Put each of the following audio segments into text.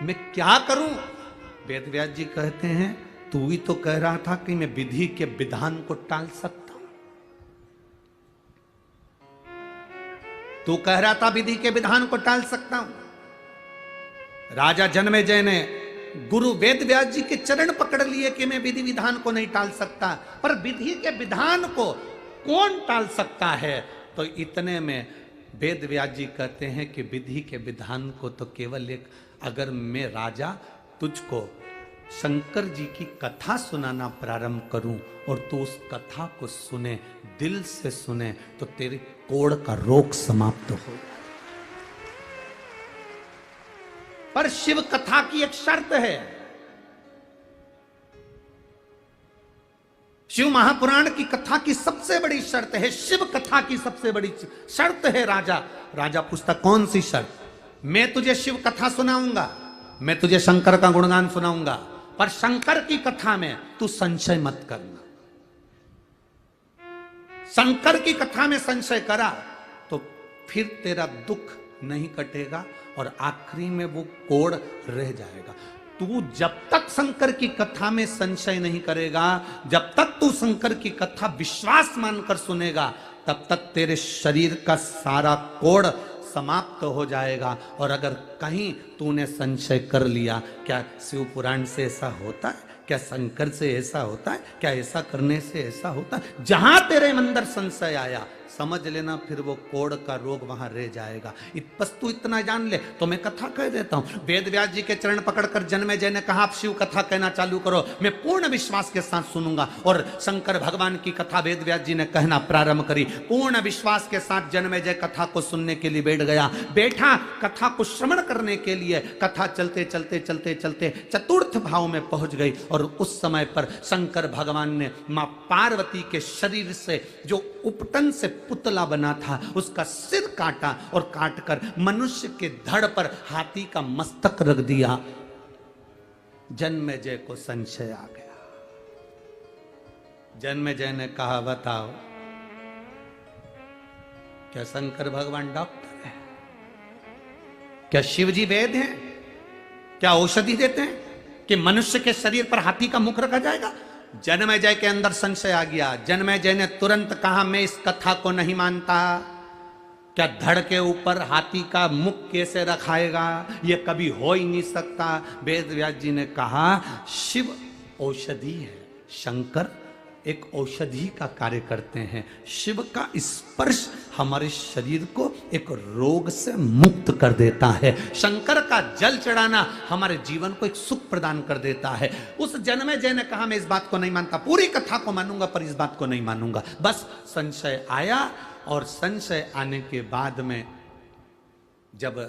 मैं क्या करूं? वेद व्यास जी कहते हैं तू ही तो कह रहा था कि मैं विधि के विधान को टाल सकता हूं। तू कह रहा था विधि के विधान को टाल सकता हूं। राजा जन्मेजय ने गुरु वेद व्यास जी के चरण पकड़ लिए कि मैं विधि विधान को नहीं टाल सकता, पर विधि के विधान को कौन टाल सकता है? तो इतने में वेद व्यास जी कहते हैं कि विधि के विधान को तो केवल एक, अगर मैं राजा तुझको शंकर जी की कथा सुनाना प्रारंभ करूं और तू उस कथा को सुने, दिल से सुने, तो तेरे कोढ़ का रोग समाप्त हो। पर शिव कथा की एक शर्त है। शिव महापुराण की कथा की सबसे बड़ी शर्त है, शिव कथा की सबसे बड़ी शर्त है राजा। राजा पूछता कौन सी शर्त? मैं तुझे शिव कथा सुनाऊंगा, मैं तुझे शंकर का गुणगान सुनाऊंगा, पर शंकर की कथा में तू संशय मत करना। शंकर की कथा में संशय करा तो फिर तेरा दुख नहीं कटेगा और आखिरी में वो कोढ़ रह जाएगा। तू जब तक शंकर की कथा में संशय नहीं करेगा, जब तक तू शंकर की कथा विश्वास मानकर सुनेगा, तब तक तेरे शरीर का सारा कोढ़ समाप्त हो जाएगा। और अगर कहीं तूने संशय कर लिया, क्या शिव पुराण से ऐसा होता है? क्या शंकर से ऐसा होता है? क्या ऐसा करने से ऐसा होता है? जहां तेरे अंदर संशय आया, समझ लेना फिर वो कोढ़ का रोग वहां रह जाएगा। बस तू इतना जान ले तो मैं कथा कह देता हूं। वेद व्यास जी के चरण पकड़कर जन्मेजय ने कहा आप शिव कथा कहना चालू करो, मैं पूर्ण विश्वास के साथ सुनूंगा। और शंकर भगवान की कथा वेद व्यास जी ने कहना प्रारंभ करी। पूर्ण विश्वास के साथ जन्मेजय कथा को सुनने के लिए बैठ गया। बैठा कथा को श्रवण करने के लिए। कथा चलते चलते चलते चलते चतुर्थ भाव में पहुंच गई और उस समय पर शंकर भगवान ने मां पार्वती के शरीर से जो उपटन से पुतला बना था उसका सिर काटा और काटकर मनुष्य के धड़ पर हाथी का मस्तक रख दिया। जन्मेजय को संशय आ गया। जन्मेजय ने कहा बताओ क्या शंकर भगवान डॉक्टर है? क्या शिवजी वैद्य हैं? क्या औषधि देते हैं कि मनुष्य के शरीर पर हाथी का मुख रखा जाएगा? जन्मेजय के अंदर संशय आ गया। जन्मेजय ने तुरंत कहा मैं इस कथा को नहीं मानता। क्या धड़ के ऊपर हाथी का मुख कैसे रखाएगा? यह कभी हो ही नहीं सकता। वेद व्यास जी ने कहा शिव औषधि है, शंकर एक औषधि का कार्य करते हैं। शिव का स्पर्श हमारे शरीर को एक रोग से मुक्त कर देता है। शंकर का जल चढ़ाना हमारे जीवन को एक सुख प्रदान कर देता है। उस जन्मेजय ने कहा मैं इस बात को नहीं मानता, पूरी कथा को मानूंगा पर इस बात को नहीं मानूंगा। बस संशय आया और संशय आने के बाद में जब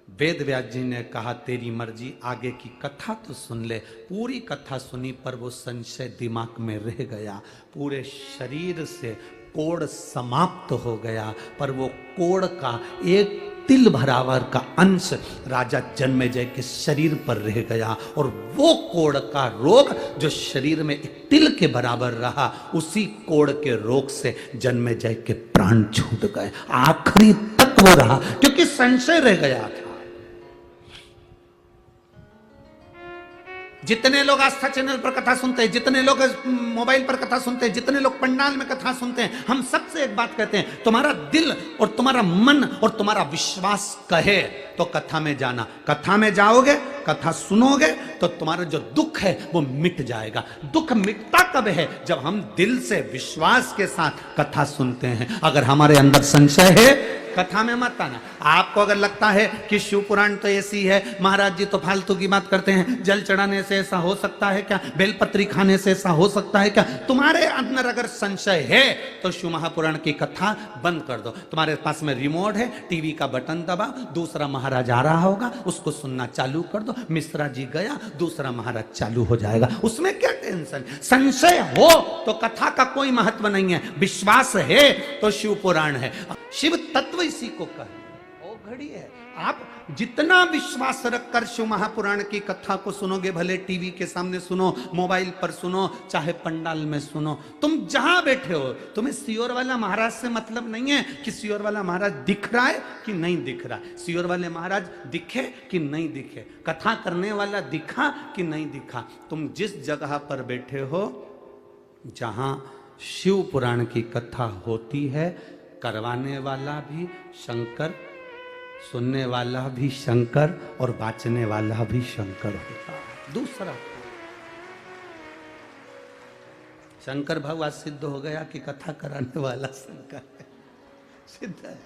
वेद व्यास जी ने कहा तेरी मर्जी, आगे की कथा तो सुन ले। पूरी कथा सुनी पर वो संशय दिमाग में रह गया। पूरे शरीर से कोढ़ समाप्त हो गया, पर वो कोढ़ का एक तिल बराबर का अंश राजा जन्मेजय के शरीर पर रह गया। और वो कोढ़ का रोग जो शरीर में एक तिल के बराबर रहा, उसी कोढ़ के रोग से जन्मेजय के प्राण छूट गए। आखिरी तक वो रहा क्योंकि संशय रह गया था। जितने लोग आस्था चैनल पर कथा सुनते हैं, जितने लोग मोबाइल पर कथा सुनते हैं, जितने लोग पंडाल में कथा सुनते हैं, हम सबसे एक बात कहते हैं, तुम्हारा दिल और तुम्हारा मन और तुम्हारा विश्वास कहे तो कथा में जाना। कथा में जाओगे, कथा सुनोगे तो तुम्हारा जो दुख है वो मिट जाएगा। दुख मिटता कब है? जब हम दिल से विश्वास के साथ कथा सुनते हैं। अगर हमारे अंदर संशय है, कथा में मत आना। आपको अगर लगता है कि शिव पुराण तो ऐसी है, महाराज जी तो फालतू की बात करते हैं, जल चढ़ाने से ऐसा हो सकता है क्या, बेलपत्री खाने से ऐसा हो सकता है क्या, तुम्हारे अंदर अगर संशय है तो शिव महापुराण की कथा बंद कर दो। तुम्हारे पास में रिमोट है, टीवी का बटन दबा, दूसरा महाराज आ रहा होगा उसको सुनना चालू कर दो। मिश्रा जी गया, दूसरा महाराज चालू हो जाएगा। उसमें क्या टेंशन? संशय हो तो कथा का कोई महत्व नहीं है, विश्वास है तो शिव पुराण है। शिव तत्व इसी को कहे। ओ घड़ी है आप जितना विश्वास रखकर शिव महापुराण की कथा को सुनोगे, भले टीवी के सामने सुनो, मोबाइल पर सुनो, चाहे पंडाल में सुनो, तुम जहां बैठे हो, तुम्हें सियोर वाला महाराज से मतलब नहीं है कि सियोर वाला महाराज दिख रहा है कि नहीं दिख रहा है, सियोर वाले महाराज दिखे कि नहीं दिखे, कथा करने वाला दिखा कि नहीं दिखा। तुम जिस जगह पर बैठे हो, जहां शिव पुराण की कथा होती है, करवाने वाला भी शंकर, सुनने वाला भी शंकर और बाचने वाला भी शंकर होता है। दूसरा, शंकर भगवान सिद्ध हो गया कि कथा कराने वाला शंकर है, सिद्ध है।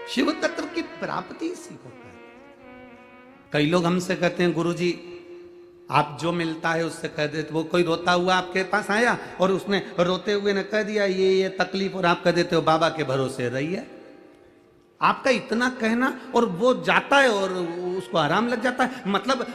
शिव तत्व की प्राप्ति इसी को कहते हैं। कई लोग हमसे कहते हैं गुरुजी आप जो मिलता है उससे कह देते, वो कोई रोता हुआ आपके पास आया और उसने रोते हुए ने कह दिया ये तकलीफ, और आप कह देते हो बाबा के भरोसे रहिए। आपका इतना कहना और वो जाता है और उसको आराम लग जाता है, मतलब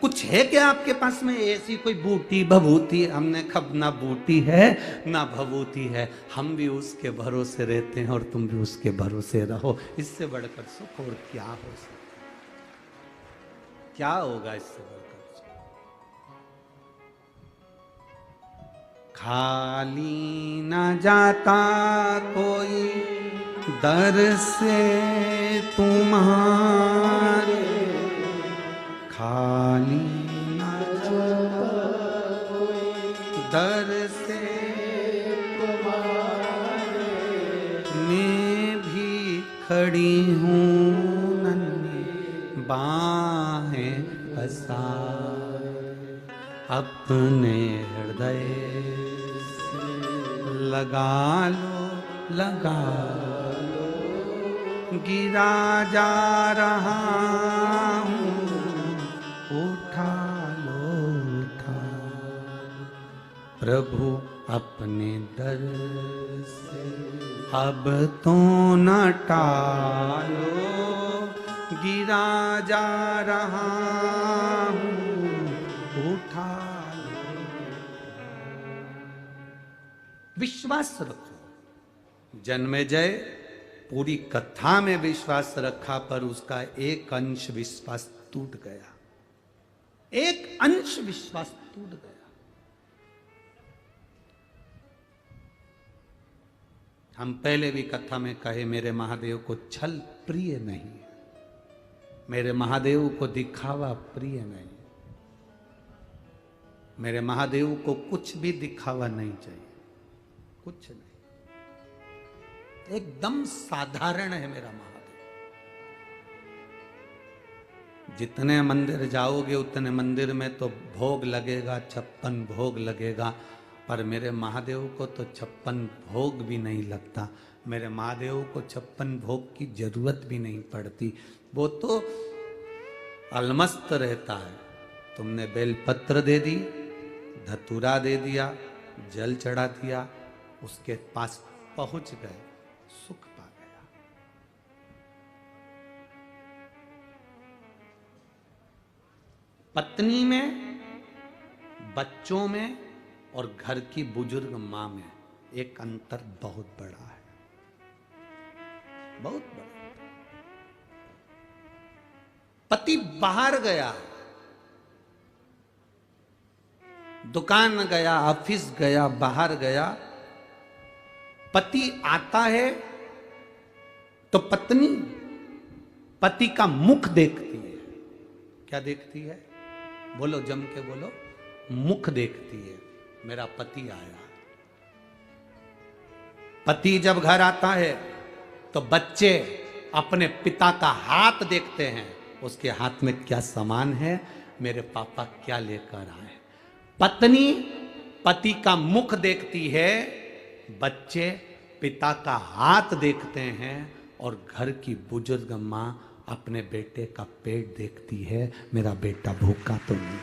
कुछ है क्या आपके पास में ऐसी कोई बूटी भभूति? हमने कब ना बूटी है ना भभूति है, हम भी उसके भरोसे रहते हैं और तुम भी उसके भरोसे रहो। इससे बढ़कर सुख और क्या हो सकता, क्या होगा इससे बढ़कर? खाली न जाता कोई दर से तुम्हारे, खाली न जाता कोई दर से तुम्हारे, मैं भी खड़ी हूँ नन्ही बाहें पसार, अपने हृदय लगा लो, गिरा जा रहा हूँ, उठा लो। प्रभु अपने दर से अब तो न टालो, गिरा जा रहा हूँ, उठा लो। विश्वास रखो। जन्मेजय पूरी कथा में विश्वास रखा, पर उसका एक अंश विश्वास टूट गया, एक अंश विश्वास टूट गया। हम पहले भी कथा में कहे, मेरे महादेव को छल प्रिय नहीं, मेरे महादेव को दिखावा प्रिय नहीं, मेरे महादेव को कुछ भी दिखावा नहीं चाहिए, कुछ नहीं, एकदम साधारण है मेरा महादेव। जितने मंदिर जाओगे उतने मंदिर में तो भोग लगेगा, 56 भोग लगेगा, पर मेरे महादेव को तो 56 भोग भी नहीं लगता। मेरे महादेव को 56 भोग की जरूरत भी नहीं पड़ती, वो तो अलमस्त रहता है। तुमने बेलपत्र दे दी, धतूरा दे दिया, जल चढ़ा दिया, उसके पास पहुंच गए, सुख पा गया। पत्नी में, बच्चों में और घर की बुजुर्ग मां में एक अंतर बहुत बड़ा है, बहुत बड़ा। पति बाहर गया, दुकान गया, ऑफिस गया, बाहर गया, पति आता है तो पत्नी पति का मुख देखती है। क्या देखती है? बोलो, जम के बोलो। मुख देखती है, मेरा पति आया। पति जब घर आता है तो बच्चे अपने पिता का हाथ देखते हैं, उसके हाथ में क्या सामान है, मेरे पापा क्या लेकर आए। पत्नी पति का मुख देखती है, बच्चे पिता का हाथ देखते हैं, और घर की बुजुर्ग मां अपने बेटे का पेट देखती है, मेरा बेटा भूखा तो नहीं।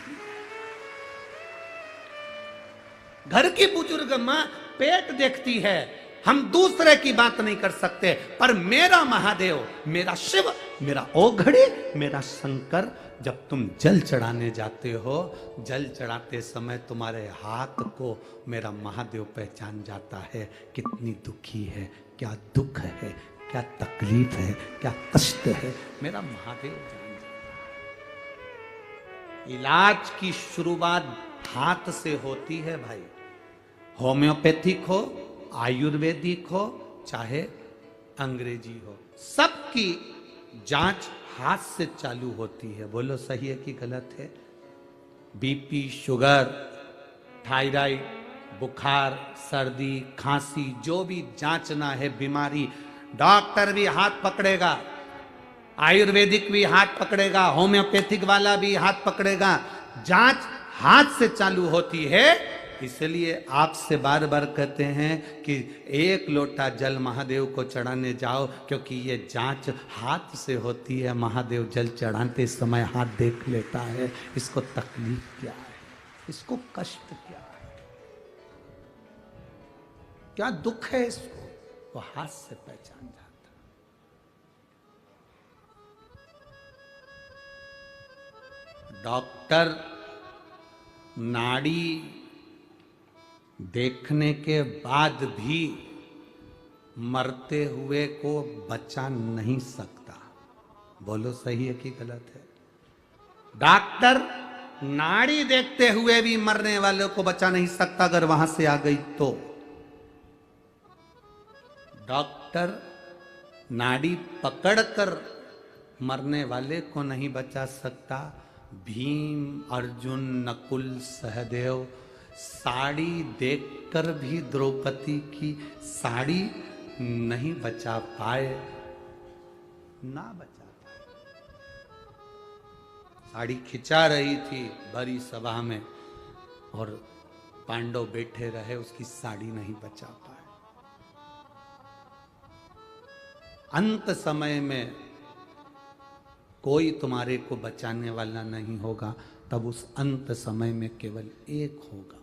घर की बुजुर्ग मां पेट देखती है। हम दूसरे की बात नहीं कर सकते, पर मेरा महादेव, मेरा शिव मेरा ओ घड़ी, मेरा शंकर। जब तुम जल चढ़ाने जाते हो, जल चढ़ाते समय तुम्हारे हाथ को मेरा महादेव पहचान जाता है, कितनी दुखी है, क्या दुख है, क्या तकलीफ है, क्या कष्ट है, मेरा महादेव जान जाता है। इलाज की शुरुआत हाथ से होती है भाई। होम्योपैथिक हो, आयुर्वेदिक हो, चाहे अंग्रेजी हो, सबकी जांच हाथ से चालू होती है। बोलो सही है कि गलत है? बीपी, शुगर, थायराइड, बुखार, सर्दी, खांसी, जो भी जांचना है बीमारी, डॉक्टर भी हाथ पकड़ेगा, आयुर्वेदिक भी हाथ पकड़ेगा, होम्योपैथिक वाला भी हाथ पकड़ेगा। जांच हाथ से चालू होती है। इसलिए आपसे बार बार कहते हैं कि एक लोटा जल महादेव को चढ़ाने जाओ, क्योंकि ये जांच हाथ से होती है। महादेव जल चढ़ाते समय हाथ देख लेता है, इसको तकलीफ क्या है, इसको कष्ट क्या है, क्या दुख है, इसको वो हाथ से पहचान जाता। डॉक्टर नाड़ी देखने के बाद भी मरते हुए को बचा नहीं सकता। बोलो सही है कि गलत है? डॉक्टर नाड़ी देखते हुए भी मरने वाले को बचा नहीं सकता, अगर वहां से आ गई तो। डॉक्टर नाड़ी पकड़कर मरने वाले को नहीं बचा सकता। भीम, अर्जुन, नकुल, सहदेव साड़ी देखकर भी द्रौपदी की साड़ी नहीं बचा पाए, ना बचा पाए। साड़ी खिंचा रही थी भरी सभा में और पांडव बैठे रहे, उसकी साड़ी नहीं बचा पाए। अंत समय में कोई तुम्हारे को बचाने वाला नहीं होगा, तब उस अंत समय में केवल एक होगा,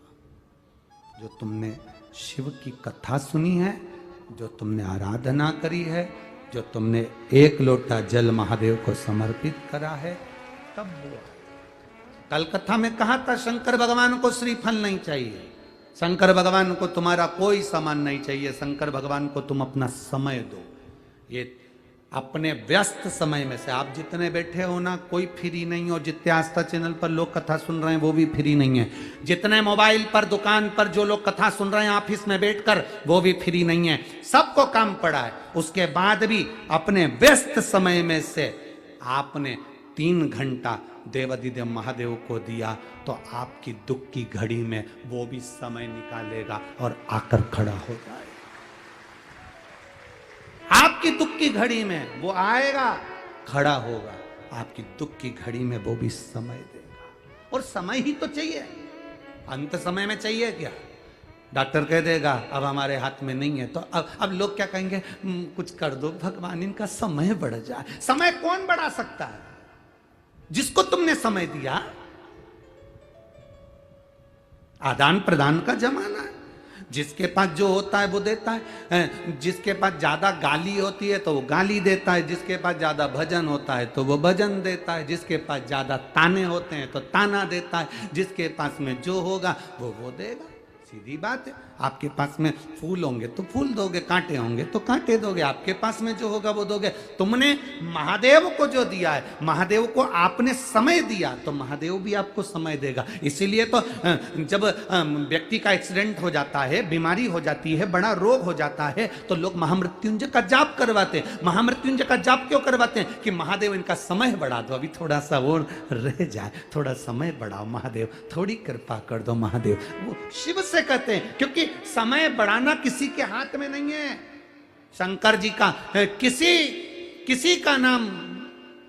जो तुमने शिव की कथा सुनी है, जो तुमने आराधना करी है, जो तुमने एक लोटा जल महादेव को समर्पित करा है, तब वो। कल कथा में कहा था शंकर भगवान को श्रीफल नहीं चाहिए, शंकर भगवान को तुम्हारा कोई सामान नहीं चाहिए, शंकर भगवान को तुम अपना समय दो। ये अपने व्यस्त समय में से आप जितने बैठे हो ना, कोई फ्री नहीं हो। जितने आस्था चैनल पर लोग कथा सुन रहे हैं वो भी फ्री नहीं है। जितने मोबाइल पर, दुकान पर जो लोग कथा सुन रहे हैं ऑफिस में बैठकर, वो भी फ्री नहीं है। सबको काम पड़ा है। उसके बाद भी अपने व्यस्त समय में से आपने 3 घंटा देवाधिदेव महादेव को दिया, तो आपकी दुख की घड़ी में वो भी समय निकालेगा और आकर खड़ा हो जाएगा। आपकी दुख की घड़ी में वो आएगा, खड़ा होगा, आपकी दुख की घड़ी में वो भी समय देगा। और समय ही तो चाहिए, अंत समय में चाहिए क्या? डॉक्टर कह देगा अब हमारे हाथ में नहीं है, तो अब लोग क्या कहेंगे? कुछ कर दो भगवान, इनका समय बढ़ जाए। समय कौन बढ़ा सकता है? जिसको तुमने समय दिया। आदान प्रदान का जमाना है। जिसके पास जो होता है वो देता है। जिसके पास ज्यादा गाली होती है तो वो गाली देता है, जिसके पास ज्यादा भजन होता है तो वो भजन देता है, जिसके पास ज्यादा ताने होते हैं तो ताना देता है, जिसके पास में जो होगा वो देगा। सीधी बात है। आपके पास में फूल होंगे तो फूल दोगे, कांटे होंगे तो कांटे दोगे, आपके पास में जो होगा वो दोगे। तुमने महादेव को जो दिया है, महादेव को आपने समय दिया, तो महादेव भी आपको समय देगा। इसीलिए तो जब व्यक्ति का एक्सीडेंट हो जाता है, बीमारी हो जाती है, बड़ा रोग हो जाता है, तो लोग महामृत्युंजय का जाप करवाते हैं। महामृत्युंजय का जाप क्यों करवाते हैं? कि महादेव इनका समय बढ़ा दो, अभी थोड़ा सा वो रह जाए, थोड़ा समय बढ़ाओ महादेव, थोड़ी कृपा कर दो महादेव। वो शिव से कहते हैं, क्योंकि समय बढ़ाना किसी के हाथ में नहीं है। शंकर जी का किसी का नाम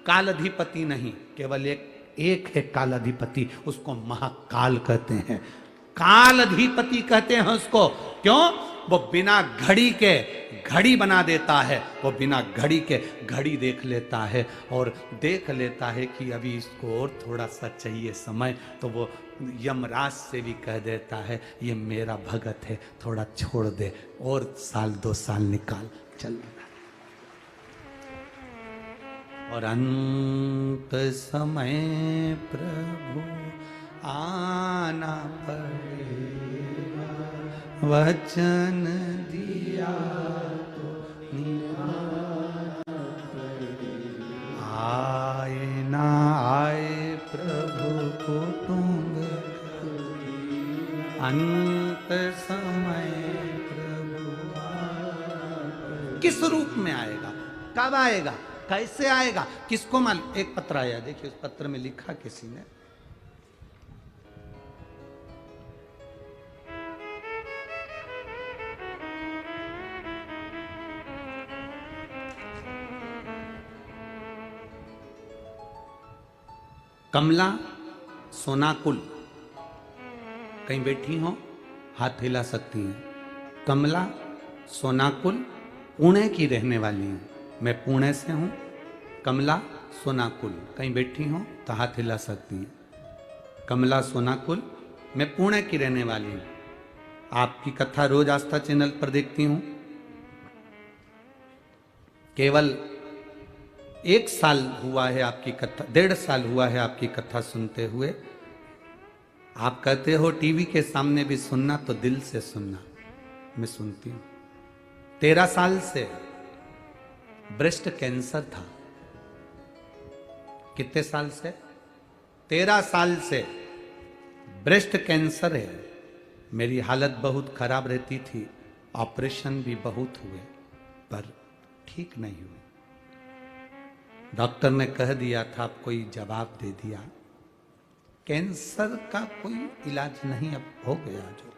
कालाधिपति नहीं, केवल एक है कालाधिपति, उसको महाकाल कहते हैं। कालाधिपति कहते हैं उसको। क्यों? वो बिना घड़ी के घड़ी बना देता है, वो बिना घड़ी के घड़ी देख लेता है और देख लेता है कि अभी इसको और थोड़ा सा चाहिए समय, तो वो यमराज से भी कह देता है ये मेरा भगत है, थोड़ा छोड़ दे, और 1-2 साल निकाल, चल। और अंत समय प्रभु आना पड़ेगा, वचन दिया तो निभाना पड़ेगा। आए ना आए प्रभु कुटुंब, अंत समय प्रभु किस रूप में आएगा, कब आएगा, कैसे आएगा, किसको मालूम। एक पत्र आया, देखिए उस पत्र में लिखा किसी ने, कमला सोनाकुल, कहीं बैठी हो हाथ हिला सकती हैं। कमला सोनाकुल पुणे की रहने वाली हूं, मैं पुणे से हूं। कमला सोनाकुल, कहीं बैठी हो तो हाथ हिला सकती हैं। कमला सोनाकुल, मैं पुणे की रहने वाली हूं। आपकी कथा रोज आस्था चैनल पर देखती हूं। केवल 1 साल हुआ है आपकी कथा, 1.5 साल हुआ है आपकी कथा सुनते हुए। आप कहते हो टीवी के सामने भी सुनना तो दिल से सुनना, मैं सुनती हूं। 13 साल से ब्रेस्ट कैंसर था। कितने साल से? 13 साल से ब्रेस्ट कैंसर है। मेरी हालत बहुत खराब रहती थी, ऑपरेशन भी बहुत हुए पर ठीक नहीं हुए। डॉक्टर ने कह दिया था, आप कोई जवाब दे दिया, कैंसर का कोई इलाज नहीं, अब हो गया जो।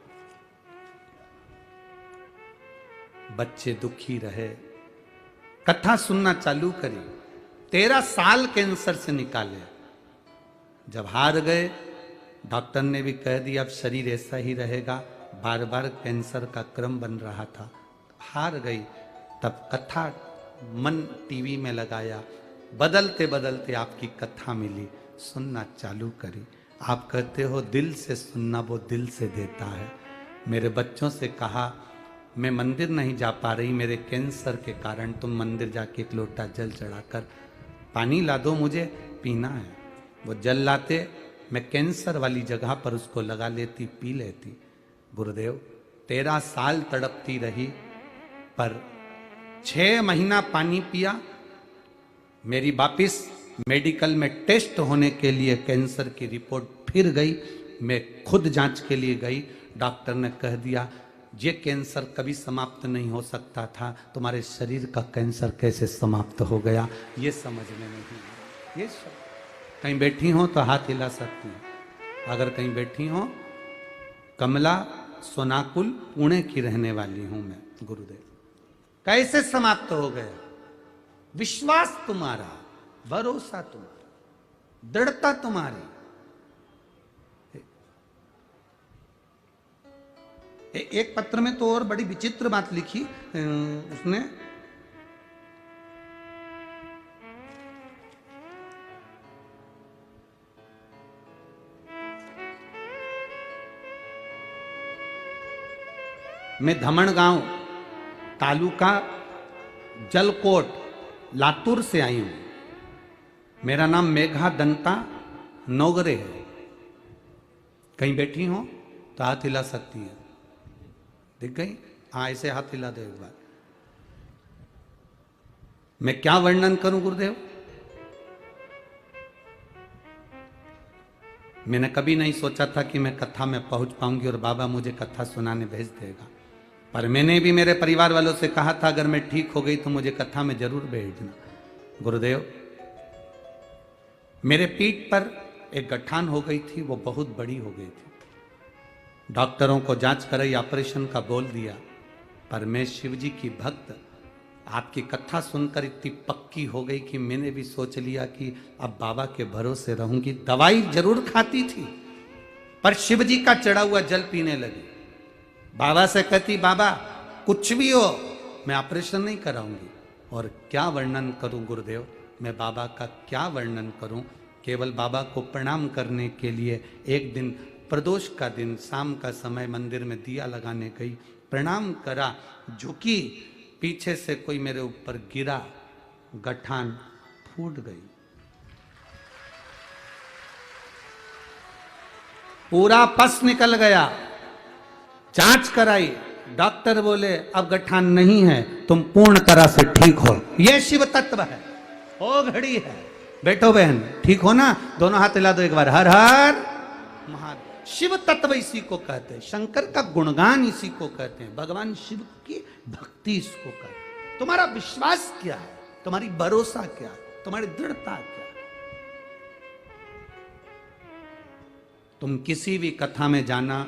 बच्चे दुखी रहे, कथा सुनना चालू करी, 13 साल कैंसर से निकाले। जब हार गए, डॉक्टर ने भी कह दिया अब शरीर ऐसा ही रहेगा, बार बार कैंसर का क्रम बन रहा था, हार गई। तब कथा मन टीवी में लगाया, बदलते बदलते आपकी कथा मिली, सुनना चालू करी। आप कहते हो दिल से सुनना, वो दिल से देता है। मेरे बच्चों से कहा, मैं मंदिर नहीं जा पा रही मेरे कैंसर के कारण, तुम मंदिर जाके 1 लोटा जल चढ़ाकर पानी ला दो, मुझे पीना है। वो जल लाते, मैं कैंसर वाली जगह पर उसको लगा लेती, पी लेती। गुरुदेव 13 साल तड़पती रही, पर 6 महीना पानी पिया। मेरी वापिस मेडिकल में टेस्ट होने के लिए कैंसर की रिपोर्ट फिर गई। मैं खुद जांच के लिए गई, डॉक्टर ने कह दिया ये कैंसर कभी समाप्त नहीं हो सकता था, तुम्हारे शरीर का कैंसर कैसे समाप्त हो गया, ये समझ में नहीं आया। ये सब कहीं बैठी हो तो हाथ हिला सकती हो। अगर कहीं बैठी हो, कमला सोनाकुल पुणे की रहने वाली हूं मैं। गुरुदेव कैसे समाप्त हो गया? विश्वास तुम्हारा, भरोसा तुम्हारा, दृढ़ता तुम्हारी। एक पत्र में तो और बड़ी विचित्र बात लिखी उसने, मैं धमणगांव तालुका जलकोट लातूर से आई हूं। मेरा नाम मेघा दंता नोगरे है। कहीं बैठी हो तो हाथ हिला सकती है। दिख गई? हाँ, ऐसे हाथ हिला दो एक बार। मैं क्या वर्णन करूं गुरुदेव? मैंने कभी नहीं सोचा था कि मैं कथा में पहुंच पाऊंगी और बाबा मुझे कथा सुनाने भेज देगा। पर मैंने भी मेरे परिवार वालों से कहा था अगर मैं ठीक हो गई तो मुझे कथा में जरूर भेजना। गुरुदेव मेरे पीठ पर एक गठान हो गई थी, वो बहुत बड़ी हो गई थी। डॉक्टरों को जांच कराई, ऑपरेशन का बोल दिया। पर मैं शिव जी की भक्त, आपकी कथा सुनकर इतनी पक्की हो गई कि मैंने भी सोच लिया कि अब बाबा के भरोसे रहूंगी। दवाई जरूर खाती थी पर शिव जी का चढ़ा हुआ जल पीने लगी। बाबा से कहती बाबा कुछ भी हो मैं ऑपरेशन नहीं कराऊंगी। और क्या वर्णन करूं गुरुदेव, मैं बाबा का क्या वर्णन करूं। केवल बाबा को प्रणाम करने के लिए एक दिन प्रदोष का दिन शाम का समय मंदिर में दिया लगाने गई, प्रणाम करा, झुकी, पीछे से कोई मेरे ऊपर गिरा, गठान फूट गई, पूरा पस निकल गया। जांच कराई, डॉक्टर बोले अब गठान नहीं है, तुम पूर्ण तरह से ठीक हो। यह शिव तत्व है, ओ घड़ी है। बैठो बहन, ठीक हो ना? दोनों हाथ हिला दो एक बार, हर हर महादेव। शिव तत्व इसी को कहते हैं, शंकर का गुणगान इसी को कहते हैं, भगवान शिव की भक्ति इसको कहते हैं। तुम्हारा विश्वास क्या है, तुम्हारी भरोसा क्या है, तुम्हारी दृढ़ता क्या है? तुम किसी भी कथा में जाना,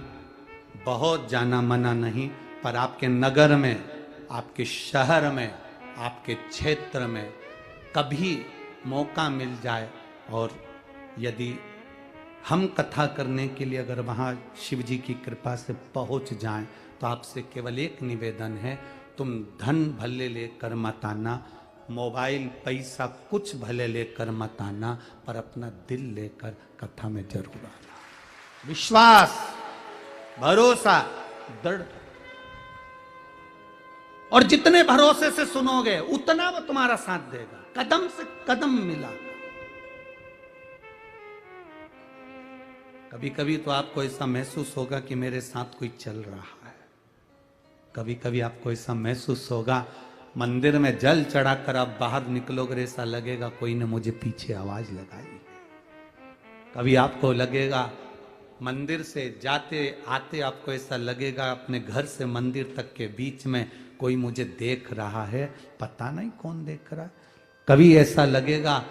बहुत जाना मना नहीं, पर आपके नगर में, आपके शहर में, आपके क्षेत्र में कभी मौका मिल जाए और यदि हम कथा करने के लिए अगर वहाँ शिव जी की कृपा से पहुँच जाएं, तो आपसे केवल एक निवेदन है, तुम धन भले लेकर मत आना, मोबाइल पैसा कुछ भले लेकर मत आना, पर अपना दिल लेकर कथा में जरूर आना। विश्वास, भरोसा, दृढ़। और जितने भरोसे से सुनोगे उतना वो तुम्हारा साथ देगा, कदम से कदम मिलागा। कभी कभी तो आपको ऐसा महसूस होगा कि मेरे साथ कोई चल रहा है, कभी कभी आपको ऐसा महसूस होगा मंदिर में जल चढ़ाकर आप बाहर निकलोगे, ऐसा लगेगा कोई ने मुझे पीछे आवाज लगाई। कभी आपको लगेगा मंदिर से जाते आते आपको ऐसा लगेगा अपने घर से मंदिर तक के बीच में कोई मुझे देख रहा है, पता नहीं कौन देख रहा है। कभी ऐसा लगेगा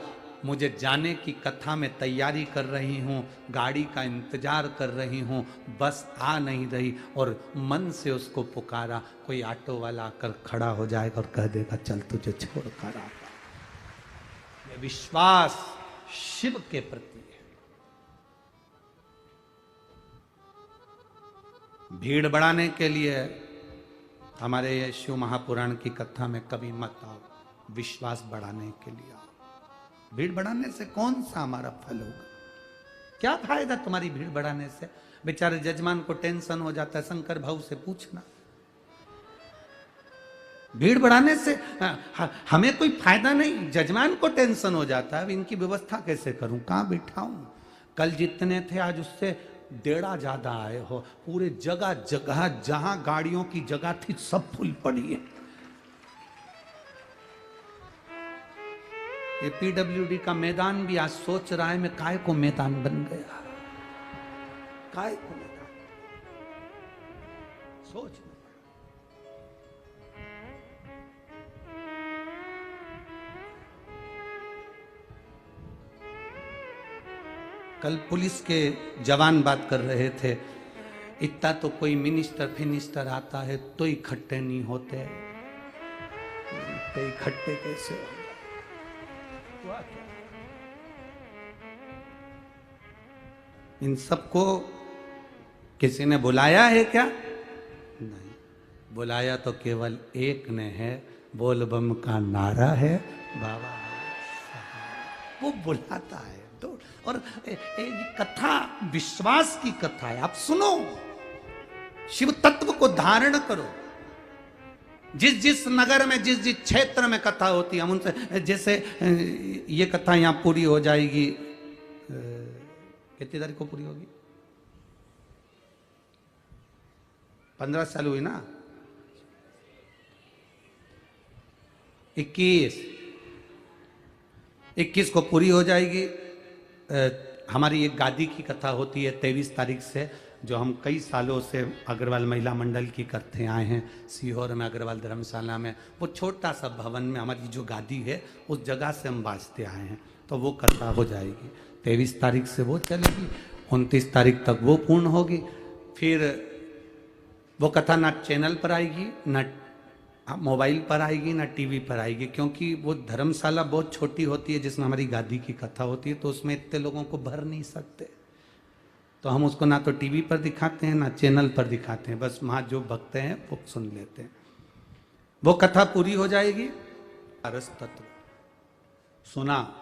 मुझे जाने की कथा में तैयारी कर रही हूँ, गाड़ी का इंतजार कर रही हूँ, बस आ नहीं रही, और मन से उसको पुकारा, कोई ऑटो वाला आकर खड़ा हो जाएगा और कह देगा चल तुझे छोड़ कर आता। ये विश्वास शिव के प्रति है। भीड़ बढ़ाने के लिए हमारे ये शिव महापुराण की कथा में कभी मत आओ, विश्वास बढ़ाने के लिए आओ। भीड़ बढ़ाने से कौन सा हमारा फल होगा? क्या फायदा तुम्हारी भीड़ बढ़ाने से? बेचारे जजमान को टेंशन हो जाता है, शंकर भाऊ से पूछना। भीड़ बढ़ाने से हमें कोई फायदा नहीं, जजमान को टेंशन हो जाता है, अब इनकी व्यवस्था कैसे करूं, कहां बिठाऊं? कल जितने थे आज उससे 1.5 ज्यादा आए हो। पूरे जगह जगह जहां गाड़ियों की जगह थी सब फुल पड़ी है। ये पीडब्ल्यूडी का मैदान भी आज सोच रहा है मैं काय को मैदान बन गया, काय को मैदान सोच। कल पुलिस के जवान बात कर रहे थे, इतना तो कोई मिनिस्टर फिनिस्टर आता है तो इकट्ठे नहीं होते, तो इकट्ठे कैसे हो? इन सबको किसी ने बुलाया है क्या? नहीं, बुलाया तो केवल एक ने है, बोल बम का नारा है, बाबा वो बुलाता है। तो और ये कथा विश्वास की कथा है, आप सुनो, शिव तत्व को धारण करो। जिस जिस नगर में जिस जिस क्षेत्र में कथा होती है, हम उनसे, जैसे ये कथा यहाँ पूरी हो जाएगी, कितनी तारीख को पूरी होगी? 15 साल हुई ना, 21 को पूरी हो जाएगी। हमारी एक गादी की कथा होती है 23 तारीख से, जो हम कई सालों से अग्रवाल महिला मंडल की करते आए हैं, सीहोर में अग्रवाल धर्मशाला में। वो छोटा सा भवन में हमारी जो गादी है उस जगह से हम बाजते आए हैं, तो वो कथा हो जाएगी। 23 तारीख से वो चलेगी, 29 तारीख तक वो पूर्ण होगी। फिर वो कथा ना चैनल पर आएगी, ना मोबाइल पर आएगी, ना टीवी पर आएगी, क्योंकि वो धर्मशाला बहुत छोटी होती है जिसमें हमारी गादी की कथा होती है, तो उसमें इतने लोगों को भर नहीं सकते। तो हम उसको ना तो टीवी पर दिखाते हैं ना चैनल पर दिखाते हैं, बस वहाँ जो भक्त हैं वो सुन लेते हैं। वो कथा पूरी हो जाएगी। रस तत्व सुना,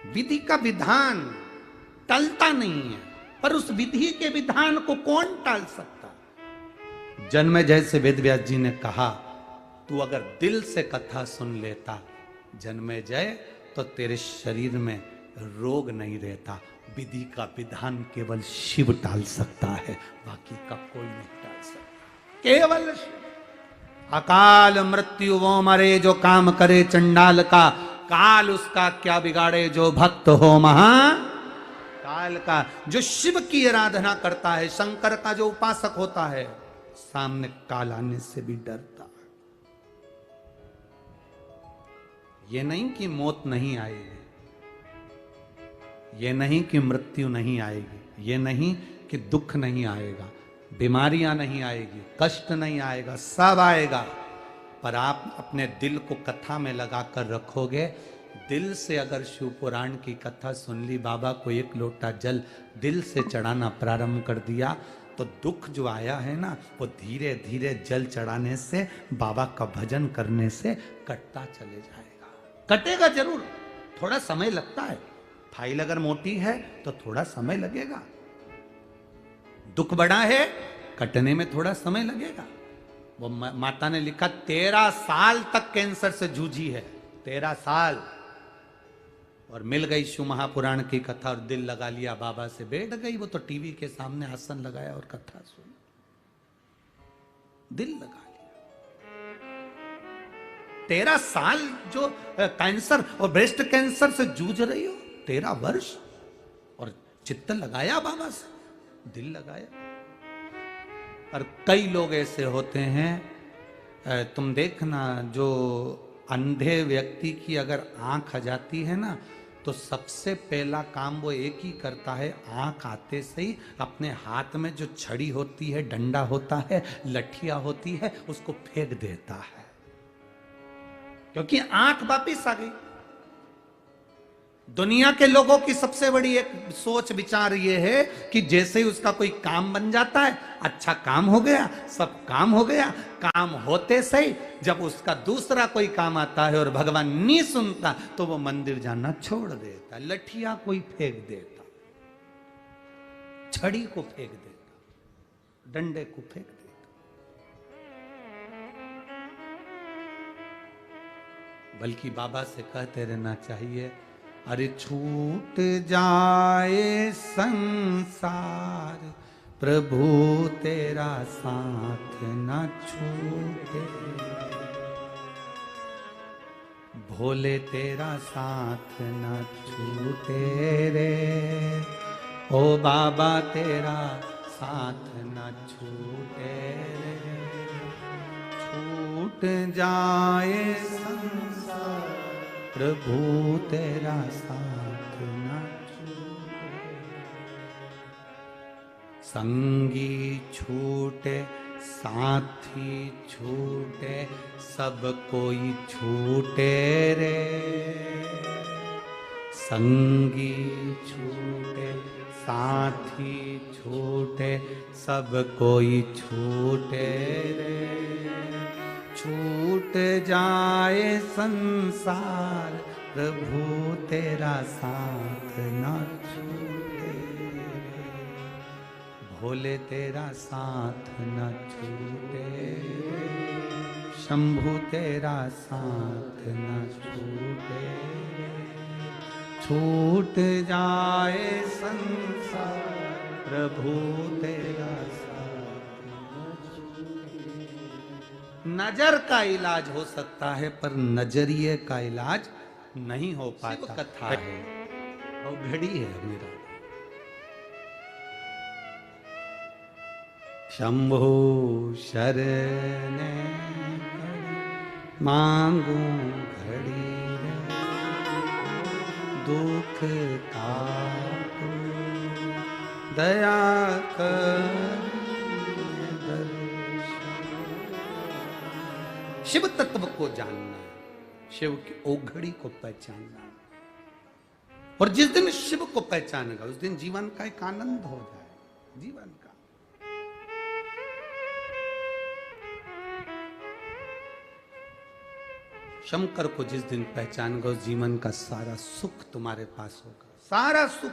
विधि का विधान टलता नहीं है, पर उस विधि के विधान को कौन टाल सकता? जन्मेजय से वेदव्यास जी ने कहा, तू अगर दिल से कथा सुन लेता जन्मेजय तो तेरे शरीर में रोग नहीं रहता। विधि का विधान केवल शिव टाल सकता है, बाकी का कोई नहीं टाल सकता, केवल शिव। अकाल मृत्यु वो मरे जो काम करे चंडाल का, काल उसका क्या बिगाड़े जो भक्त हो महा काल का। जो शिव की आराधना करता है, शंकर का जो उपासक होता है, सामने काल आने से भी डरता है। ये नहीं कि मौत नहीं आएगी, ये नहीं कि मृत्यु नहीं आएगी, ये नहीं कि दुख नहीं आएगा, बीमारियां नहीं आएगी, कष्ट नहीं आएगा, सब आएगा। पर आप अपने दिल को कथा में लगाकर रखोगे। दिल से अगर शिव पुराण की कथा सुन ली, बाबा को एक लोटा जल दिल से चढ़ाना प्रारंभ कर दिया, तो दुख जो आया है ना, वो धीरे धीरे जल चढ़ाने से, बाबा का भजन करने से कटता चले जाएगा। कटेगा जरूर, थोड़ा समय लगता है। फाइल अगर मोटी है तो थोड़ा समय लगेगा। दुख बड़ा है, कटने में थोड़ा समय लगेगा। वो माता ने लिखा 13 साल तक कैंसर से जूझी है, 13 साल, और मिल गई शिव महापुराण की कथा और दिल लगा लिया बाबा से, बैठ गई वो तो टीवी के सामने आसन लगाया और कथा सुनी, दिल लगा लिया। 13 साल जो कैंसर और ब्रेस्ट कैंसर से जूझ रही हो, 13 वर्ष, और चित्त लगाया बाबा से, दिल लगाया। और कई लोग ऐसे होते हैं, तुम देखना, जो अंधे व्यक्ति की अगर आंख आ जाती है ना, तो सबसे पहला काम वो एक ही करता है, आंख आते से ही अपने हाथ में जो छड़ी होती है, डंडा होता है, लठिया होती है, उसको फेंक देता है, क्योंकि आंख वापिस आ गई। दुनिया के लोगों की सबसे बड़ी एक सोच विचार ये है कि जैसे ही उसका कोई काम बन जाता है, अच्छा काम हो गया, सब काम हो गया, काम होते सही जब उसका दूसरा कोई काम आता है और भगवान नहीं सुनता, तो वो मंदिर जाना छोड़ देता, लठिया कोई फेंक देता, छड़ी को फेंक देता, डंडे को फेंक देता। बल्कि बाबा से कहते रहना चाहिए, अरे छूट जाए संसार, प्रभु तेरा साथ न छूटे, भोले तेरा साथ न छूटे रे, ओ बाबा तेरा साथ न छूटे रे, छूट जाए संसार, प्रभु तेरा साथ न छूटे, संगी छूटे साथी छूटे, सब कोई छूटे रे, संगी छूटे साथी छूटे, सब कोई छूटे रे, छूट जाए संसार, प्रभु तेरा साथ न छूटे, भोले तेरा साथ न छूटे, शंभु तेरा साथ न छूटे, छूट जाए संसार, प्रभु तेरा साथ न छूटे। नजर का इलाज हो सकता है, पर नजरिए का इलाज नहीं हो पाता। कथा है और घड़ी है मेरा। शंभो शरण मांगू घड़ी रे, दुख काटो दया कर। शिव तत्व को जानना, शिव की ओघड़ी को पहचानना, और जिस दिन शिव को पहचानेगा उस दिन जीवन का एक आनंद हो जाए, जीवन का। शंकर को जिस दिन पहचानेगा उस जीवन का सारा सुख तुम्हारे पास होगा, सारा सुख।